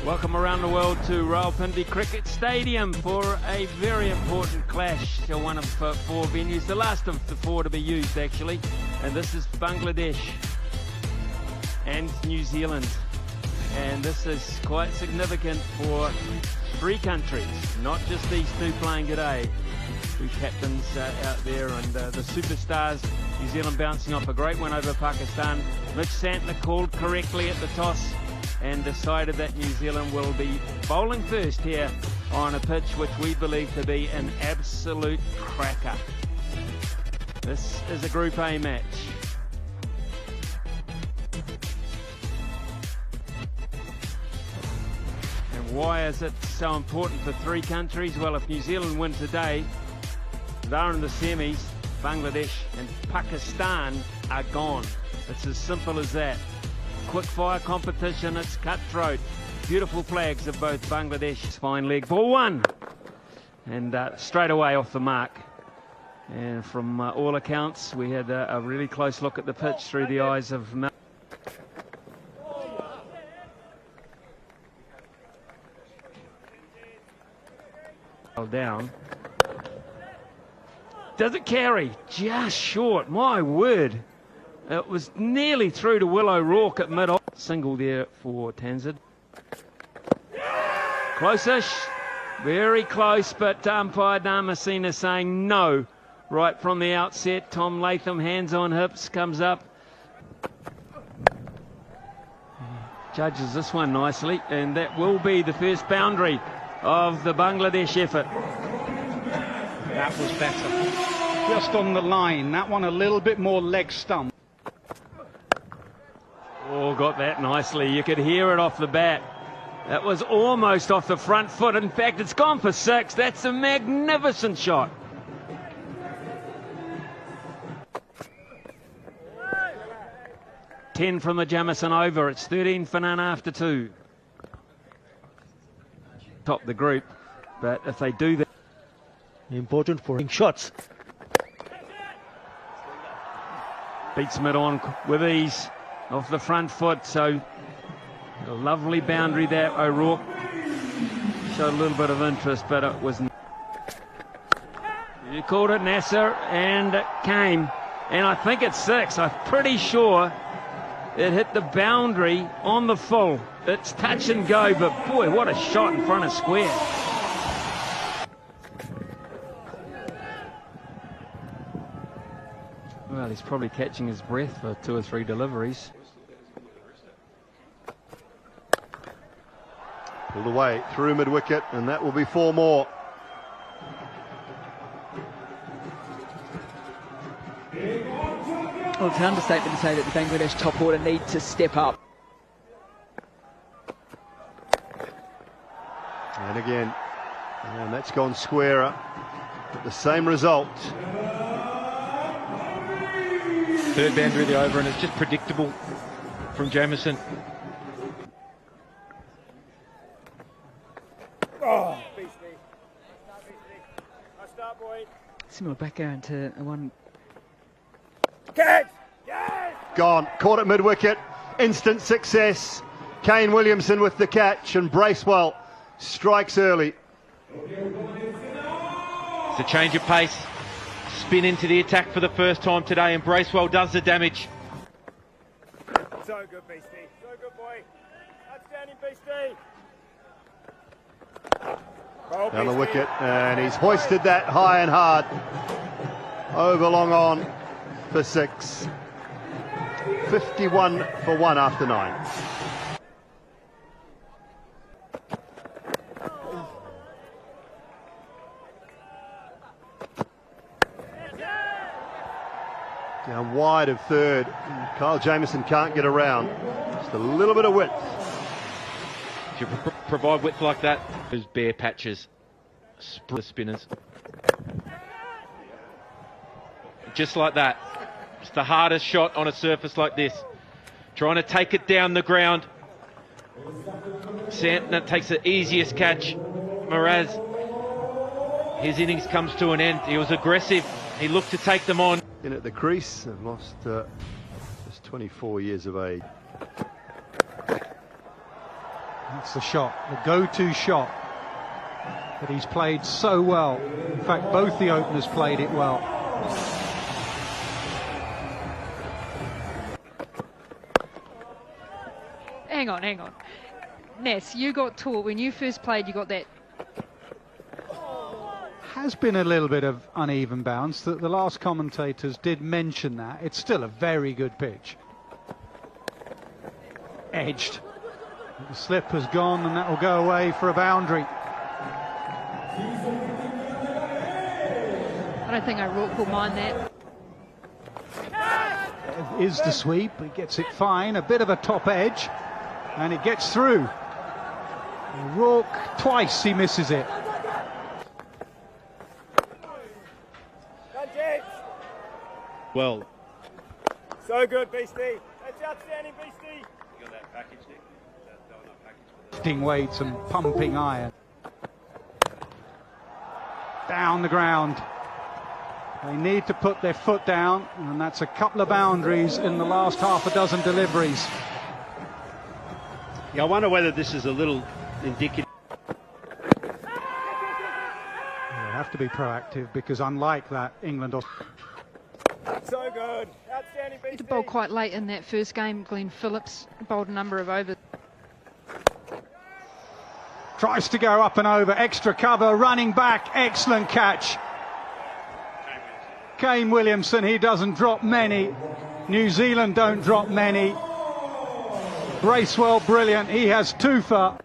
Welcome around the world to Rawalpindi Cricket Stadium for a very important clash. One of 4 venues, the last of the 4 to be used actually. And this is Bangladesh and New Zealand. And this is quite significant for 3 countries, not just these 2 playing today. 2 captains out there, and the superstars. New Zealand bouncing off a great win over Pakistan. Mitch Santner called correctly at the toss and decided that New Zealand will be bowling first here on a pitch which we believe to be an absolute cracker. This is a Group A match. And why is it so important for 3 countries? Well, if New Zealand win today, they're in the semis. Bangladesh and Pakistan are gone. It's as simple as that. Quick fire competition, it's cutthroat. Beautiful flags of both Bangladesh. Fine leg, ball 1. And straight away off the mark. And from all accounts, we had a really close look at the pitch through the eyes of Mel. Down. Does it carry? Just short, my word. It was nearly through to Willow Rourke at mid-off. Single there for Tanzid. Close-ish, very close, but umpire Damasina saying no right from the outset. Tom Latham, hands on hips, comes up. Judges this one nicely, and that will be the first boundary of the Bangladesh effort. That was better. Just on the line, that one a little bit more leg stump. Oh, got that nicely. You could hear it off the bat. That was almost off the front foot. In fact, it's gone for 6. That's a magnificent shot. Ten from the Jamison over. It's 13 for none after 2. Top the group, but if they do that, important for shots. beats mid-on with ease off the front foot, so a lovely boundary there. O'Rourke showed a little bit of interest, but it was... You called it, Nasser, and it came, and I think it's 6. I'm pretty sure it hit the boundary on the full. It's touch and go, but boy, what a shot in front of square. Well, he's probably catching his breath for 2 or 3 deliveries. Pulled away through mid-wicket, and that will be 4 more. Well, it's an understatement to say that the Bangladesh top order need to step up. And again, and that's gone squarer, but the same result. Third boundary of the over, and it's just predictable from Jamison. Similar background to one. Gone, caught at mid-wicket, instant success. Kane Williamson with the catch, and Bracewell strikes early. It's a change of pace. Spin into the attack for the first time today, and Bracewell does the damage. So good, Beastie. So good, boy. Outstanding, Beastie. Down the wicket, and he's hoisted that high and hard. Over long on for 6. 51 for 1 after 9. Down wide of third. Kyle Jamieson can't get around. Just a little bit of width. If you provide width like that, those bare patches, the spinners. Just like that. It's the hardest shot on a surface like this. Trying to take it down the ground. Santner takes the easiest catch. Miraz, his innings comes to an end. He was aggressive. He looked to take them on. In at the crease, and lost just 24 years of age. That's the shot, the go-to shot that he's played so well. In fact, both the openers played it well. Hang on. Ness, you got taught when you first played, you got that. Has been a little bit of uneven bounce. The last commentators did mention that. It's still a very good pitch. Edged. The slip has gone and that will go away for a boundary. I don't think O'Rourke will mind that. Is the sweep, he gets it fine, a bit of a top edge, and it gets through. O'Rourke, twice he misses it. Well. So good, Beastie. That's outstanding, Beastie. You got that package, Nick? Lifting weights and pumping iron. Down the ground. They need to put their foot down, and that's a couple of boundaries in the last half a dozen deliveries. Yeah, I wonder whether this is a little indicative. They have to be proactive because unlike that, England or... So good. Outstanding, Beastie. He bowled quite late in that first game. Glenn Phillips bowled a number of overs. Tries to go up and over, extra cover, running back, excellent catch. Kane Williamson, he doesn't drop many. New Zealand don't drop many. Bracewell, brilliant, he has two for.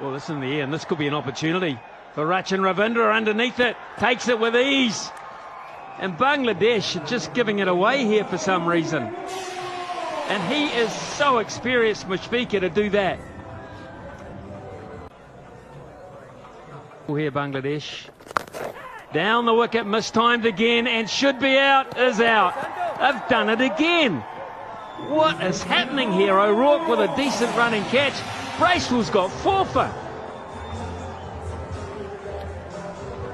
Well, this is in the air, and this could be an opportunity for Rachin Ravindra underneath it. Takes it with ease. And Bangladesh are just giving it away here for some reason. And he is so experienced, Mushfiqur, to do that. Here, Bangladesh. Down the wicket, mistimed again, and should be out, is out. They've done it again. What is happening here? O'Rourke with a decent running catch. Bracewell's got 4 for.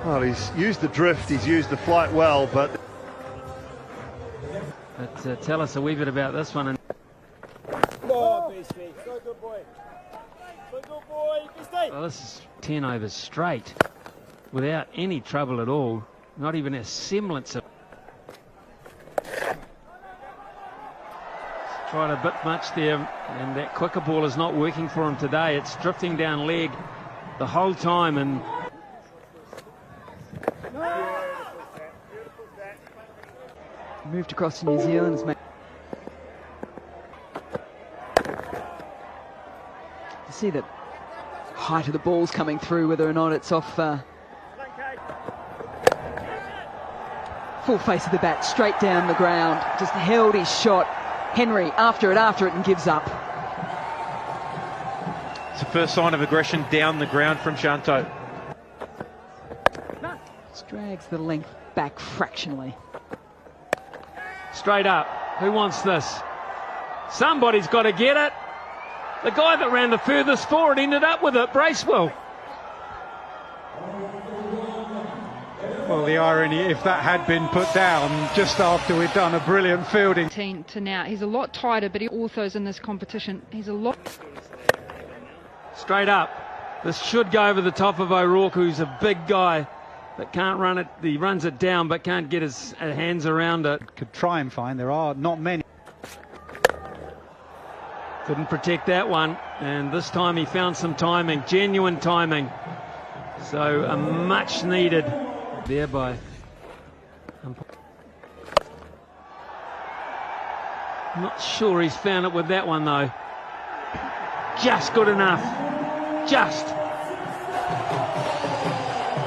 Well, he's used the drift, he's used the flight well, but Tell us a wee bit about this one. Oh, Beastie. So good, boy. So good, boy. Beastie. Well, this is 10 overs straight without any trouble at all. Not even a semblance of... Tried a bit much there, and that quicker ball is not working for him today. It's drifting down leg the whole time, and Moved across to New Zealand. To see the height of the ball's coming through, whether or not it's off full face of the bat, straight down the ground. Just held his shot. Henry after it, and gives up. It's the first sign of aggression down the ground from Shanto. Just drags the length back fractionally. straight up. Who wants this? Somebody's got to get it. The guy that ran the furthest forward ended up with it, Bracewell. Well, the irony, if that had been put down just after we'd done a brilliant fielding. To now, he's a lot tighter, but he also is in this competition. He's a lot... Straight up. This should go over the top of O'Rourke, who's a big guy that can't run it. He runs it down, but can't get his hands around it. Could try and find, there are not many. Couldn't protect that one, and this time he found some timing, genuine timing. So a much needed thereby. Not sure he's found it with that one though. Just good enough. Just.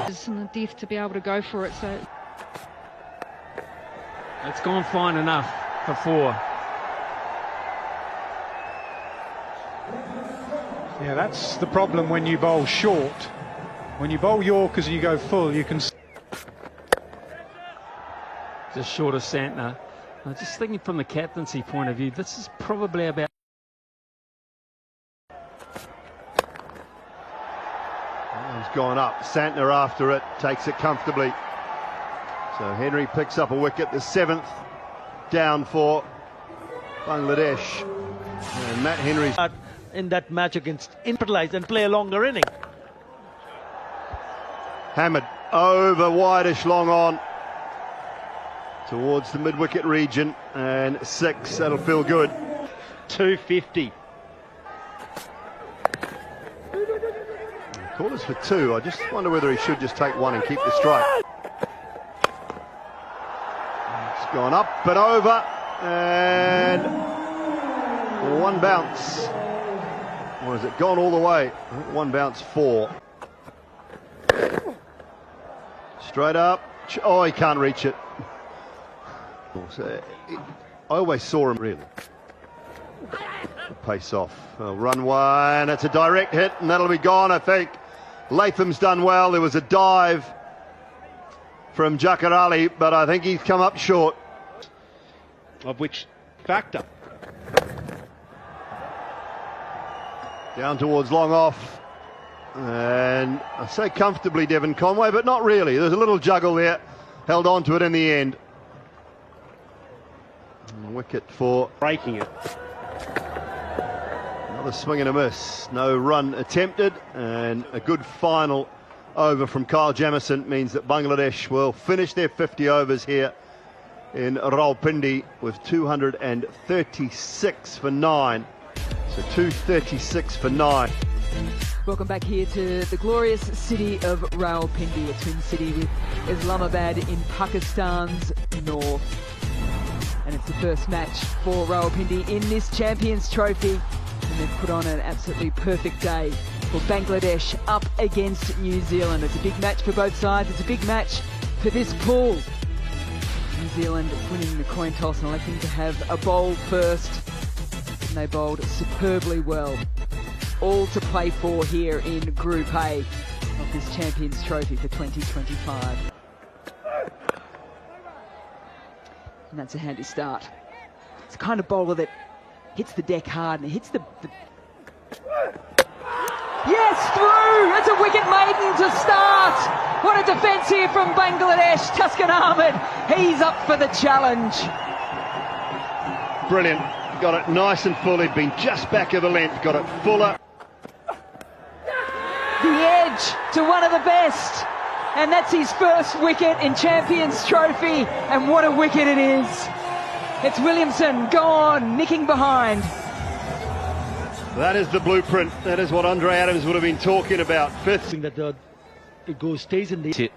It's in the death to be able to go for it, so... It's gone fine enough for 4. Yeah, that's the problem when you bowl short. When you bowl Yorkers and you go full, you can... Just short of Santner. I'm just thinking from the captaincy point of view, this is probably about... He's gone up. Santner after it, takes it comfortably. So Henry picks up a wicket, the 7th. down for Bangladesh. And Matt Henry's in that match against Imperialize and play a longer inning. hammered over wideish long on towards the mid-wicket region, and 6, that'll feel good. 250. Corners for 2. I just wonder whether he should just take 1 and keep the strike. It's gone up and over, and 1 bounce. Or has it gone all the way? 1 bounce, 4. Straight up. Oh, he can't reach it. I always saw him really. Pace off. Run 1. It's a direct hit, and that'll be gone, I think. Latham's done well. There was a dive from Jakar Ali, but I think he's come up short. Of which factor? Down towards long off. And I say comfortably Devon Conway, but not really. There's a little juggle there. Held on to it in the end. And wicket for Breaking it. another swing and a miss. No run attempted, and a good final over from Kyle Jamieson means that Bangladesh will finish their 50 overs here in Rawalpindi with 236 for 9. So 236 for 9. Welcome back here to the glorious city of Rawalpindi, a twin city with Islamabad in Pakistan's north. And it's the first match for Rawalpindi in this Champions Trophy. And they've put on an absolutely perfect day for Bangladesh up against New Zealand. It's a big match for both sides. It's a big match for this pool. New Zealand winning the coin toss and electing to have a bowl first. And they bowled superbly well. All to play for here in Group A of this Champions Trophy for 2025. And that's a handy start. It's the kind of bowler that hits the deck hard and it hits the... Yes, through! It's a wicket maiden to start! What a defence here from Bangladesh. Tuscan Ahmed, he's up for the challenge. Brilliant. Got it nice and full. He'd been just back of a length. Got it fuller. The edge to one of the best. And that's his first wicket in Champions Trophy. And what a wicket it is. It's Williamson gone, nicking behind. That is the blueprint. That is what Andre Adams would have been talking about. 5th. That it stays in the... He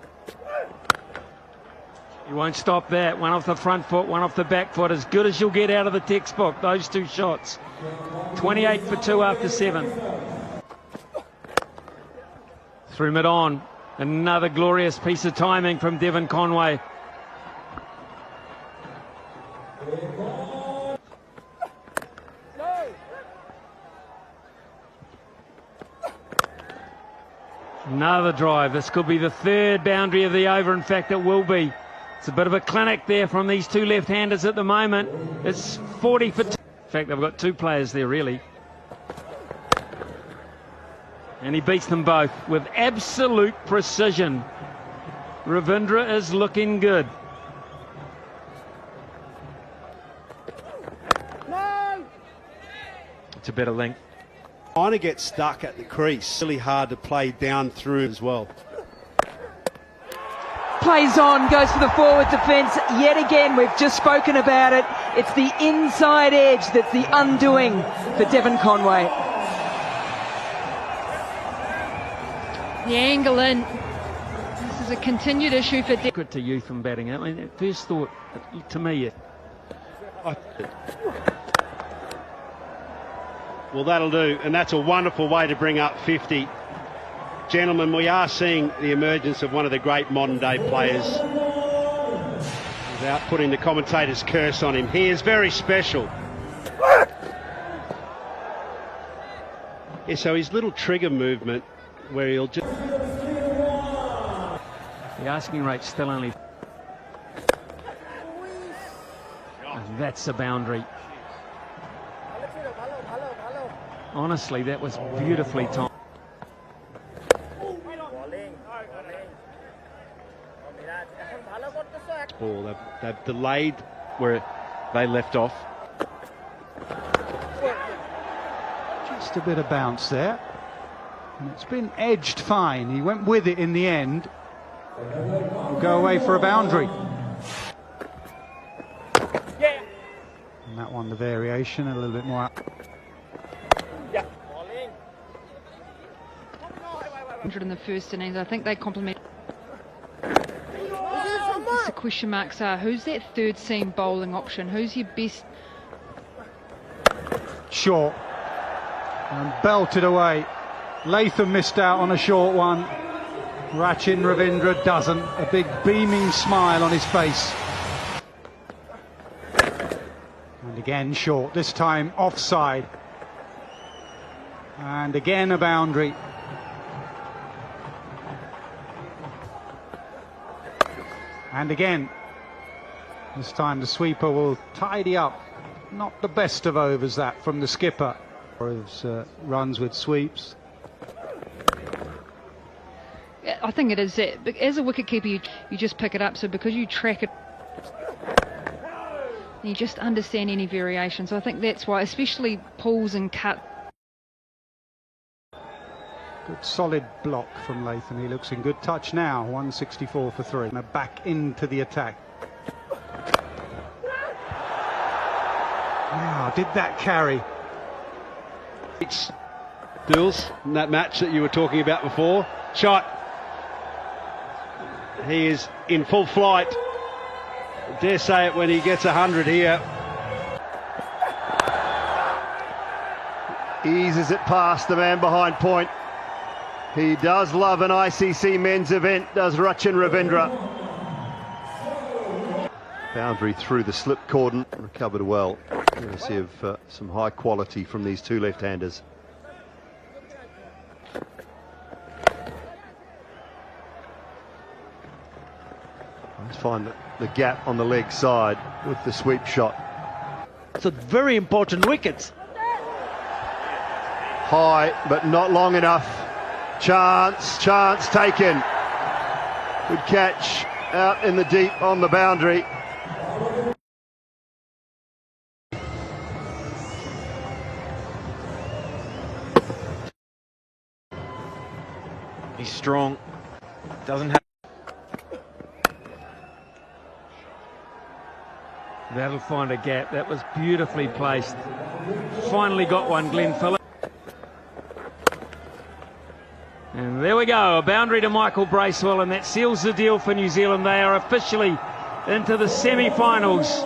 won't stop that. 1 off the front foot, 1 off the back foot. As good as you'll get out of the textbook, those 2 shots. 28 for 2 after 7. Through mid-on. Another glorious piece of timing from Devon Conway. Another drive. This could be the 3rd boundary of the over. In fact, it will be. It's a bit of a clinic there from these 2 left-handers at the moment. It's 40 for 2. In fact, they've got 2 players there, really. And he beats them both with absolute precision. Ravindra is looking good. No! It's a better length. Kind of get stuck at the crease. Really hard to play down through as well. Plays on, goes for the forward defence. Yet again, we've just spoken about it. It's the inside edge that's the undoing for Devon Conway. The angle in. This is a continued issue for Good to youth and batting. I mean, at first thought, to me, Well, that'll do, and that's a wonderful way to bring up 50. Gentlemen, we are seeing the emergence of one of the great modern-day players. Without putting the commentator's curse on him, he is very special. Yeah, so his little trigger movement, where he'll just... the asking rate's still only... And that's a boundary. Honestly, that was beautifully timed. Ball. They've delayed where they left off. Just a bit of bounce there. And it's been edged fine. He went with it in the end. He'll go away for a boundary. Yeah. And that one, the variation, a little bit more. Yeah. 100 in the first innings. I think they complement. The question marks are, who's that third seam bowling option? Who's your best? Short. And belted away. Latham missed out on a short one. Rachin Ravindra doesn't. A big beaming smile on his face. And again short, this time offside. And again a boundary. And again, this time the sweeper will tidy up. Not the best of overs that from the skipper. His runs with sweeps. I think it is that. But as a wicketkeeper, you just pick it up. So because you track it, you just understand any variation. So I think that's why, especially pulls and cut. Good solid block from Latham. He looks in good touch now. 164 for 3. Now back into the attack. Wow, did that carry? It's Dools in that match that you were talking about before. Shot. He is in full flight. I dare say it when he gets 100 here. Eases it past the man behind point. He does love an ICC men's event, does Rachin Ravindra. Boundary through the slip cordon, recovered well. Courtesy of some high quality from these two left-handers. Let's find the gap on the leg side with the sweep shot. So very important wickets. High, but not long enough. Chance taken. Good catch out in the deep on the boundary. He's strong. Doesn't have. That'll find a gap. That was beautifully placed. Finally got one, Glenn Phillips. And there we go, a boundary to Michael Bracewell, and that seals the deal for New Zealand. They are officially into the semi-finals